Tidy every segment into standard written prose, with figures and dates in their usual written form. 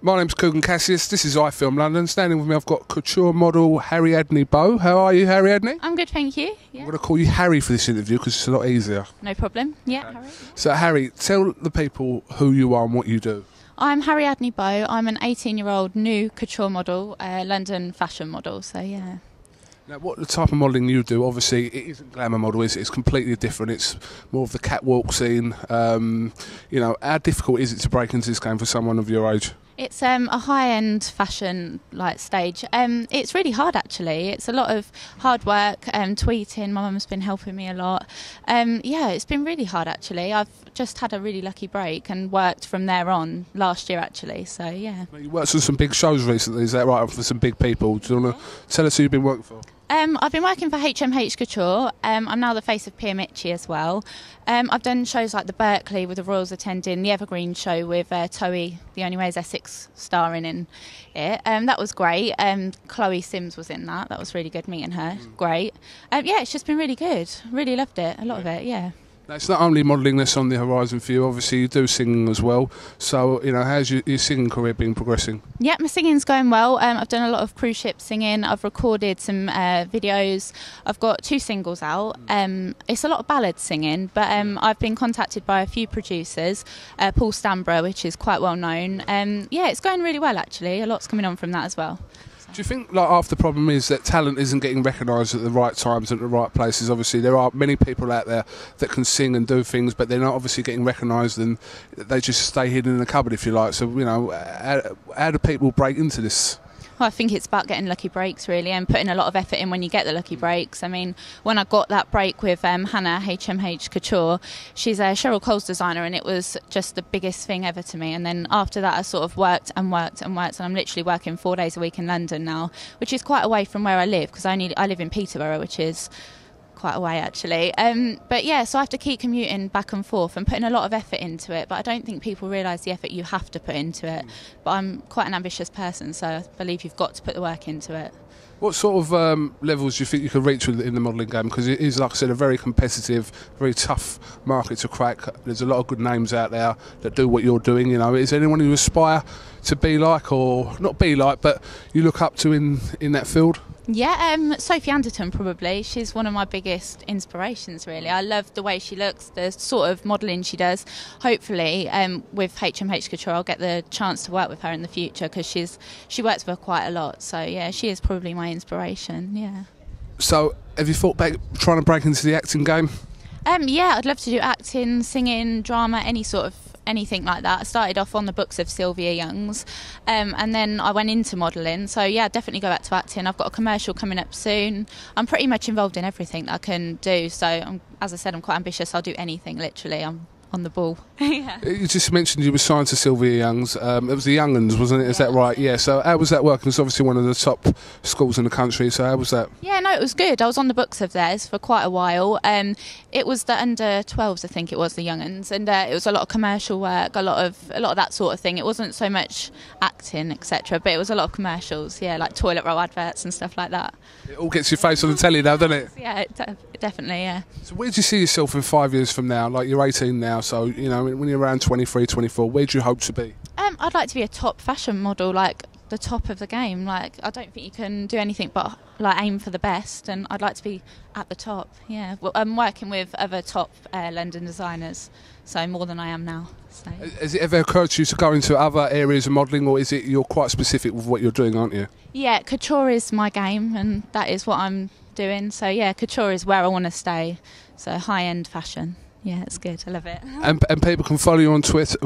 My name's Kugan Cassius, this is iFILM London. Standing with me I've got couture model Harriadnie Beau. How are you, Harriadnie? I'm good, thank you. Yeah. I'm going to call you Harry for this interview because it's a lot easier. No problem. Yeah, Harry. So Harry, tell the people who you are and what you do. I'm Harriadnie Beau. I'm an 18-year-old new couture model, London fashion model, so yeah. Now, what the type of modelling you do, obviously, it isn't glamour model, is it? It's completely different. It's more of the catwalk scene. You know, how difficult is it to break into this game for someone of your age? It's a high-end fashion stage. It's really hard, actually. It's a lot of hard work, tweeting. My mum's been helping me a lot. Yeah, it's been really hard, actually. I've just had a really lucky break and worked from there on last year, actually. So, yeah. You worked on some big shows recently, is that right? For some big people. Do you want to tell us who you've been working for? I've been working for HMH Couture. I'm now the face of Pia Michie as well. I've done shows like the Berkeley with the Royals attending, the Evergreen show with Toei, the Only Way is Essex, starring in it. That was great. Chloe Sims was in that. That was really good meeting her. Great. Yeah, it's just been really good. Really loved it. A lot of it, yeah. Now, it's not only modelling that's on the horizon for you, obviously you do singing as well. So, you know, how's your singing career been progressing? Yeah, my singing's going well. I've done a lot of cruise ship singing. I've recorded some videos. I've got 2 singles out. It's a lot of ballad singing, but I've been contacted by a few producers, Paul Stamborough, which is quite well known. Yeah, it's going really well, actually. A lot's coming on from that as well. Do you think like half the problem is that talent isn't getting recognised at the right times, at the right places? Obviously, there are many people out there that can sing and do things, but they're not obviously getting recognised, and they just stay hidden in the cupboard, if you like. So, you know, how do people break into this? Well, I think it's about getting lucky breaks, really, and putting a lot of effort in when you get the lucky breaks. I mean, when I got that break with Hannah, HMH Couture, she's a Cheryl Cole's designer, and it was just the biggest thing ever to me. And then after that, I sort of worked and worked and worked, and I'm literally working 4 days a week in London now, which is quite away from where I live, because I live in Peterborough, which is quite away, actually. But yeah, so I have to keep commuting back and forth and putting a lot of effort into it, but I don't think people realise the effort you have to put into it. But I'm quite an ambitious person, so I believe you've got to put the work into it. What sort of levels do you think you could reach in the modelling game? Because it is, like I said, a very competitive, very tough market to crack. There's a lot of good names out there that do what you're doing, you know. Is there anyone you aspire to be like, or not be like, but you look up to in that field? Yeah, Sophie Anderton, probably. She's one of my biggest inspirations, really. I love the way she looks, the sort of modelling she does. Hopefully, with HMH Couture, I'll get the chance to work with her in the future, because she works with her quite a lot. So, yeah, she is probably my inspiration, yeah. So, have you thought about trying to break into the acting game? Yeah, I'd love to do acting, singing, drama, anything like that. I started off on the books of Sylvia Young's, and then I went into modelling. So yeah, definitely go back to acting. I've got a commercial coming up soon. I'm pretty much involved in everything that I can do. So as I said, I'm quite ambitious. I'll do anything, literally. I'm on the ball. Yeah. You just mentioned you were signed to Sylvia Young's. It was the Young 'Uns, wasn't it? Is that right? Yeah. So how was that working? It's obviously one of the top schools in the country. So how was that? Yeah, no, it was good. I was on the books of theirs for quite a while. It was the under 12s, I think it was, the Young 'Uns, and it was a lot of commercial work, a lot of that sort of thing. It wasn't so much acting, etc., but it was a lot of commercials. Yeah, like toilet roll adverts and stuff like that. It all gets your face on the telly now, doesn't it? Yeah, definitely. Yeah. So where do you see yourself in 5 years from now? Like, you're 18 now, so you know, when you're around 23, 24, where do you hope to be? I'd like to be a top fashion model, like the top of the game. Like, I don't think you can do anything but like aim for the best, and I'd like to be at the top. Yeah, well, I'm working with other top London designers, so more than I am now. So. Has it ever occurred to you to go into other areas of modelling, or is it you're quite specific with what you're doing, aren't you? Yeah, couture is my game, and that is what I'm doing. So yeah, couture is where I want to stay. So high-end fashion. Yeah, it's good. I love it. And people can follow you on Twitter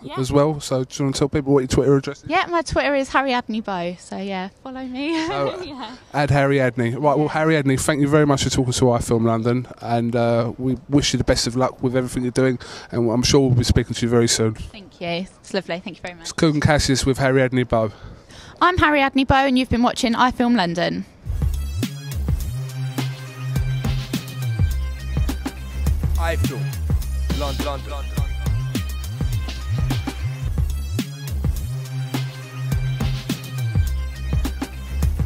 yeah. as well. So do you want to tell people what your Twitter address is? Yeah, my Twitter is Harriadnie Beau. So yeah, follow me. So, yeah. Add Harriadnie. Right, well, Harriadnie, thank you very much for talking to iFILM London, and we wish you the best of luck with everything you're doing, and I'm sure we'll be speaking to you very soon. Thank you. It's lovely. Thank you very much. It's Kugan Cassius with Harriadnie Beau. I'm Harriadnie Beau, and you've been watching iFILM London. iFILM London.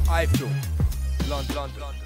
iFILM London.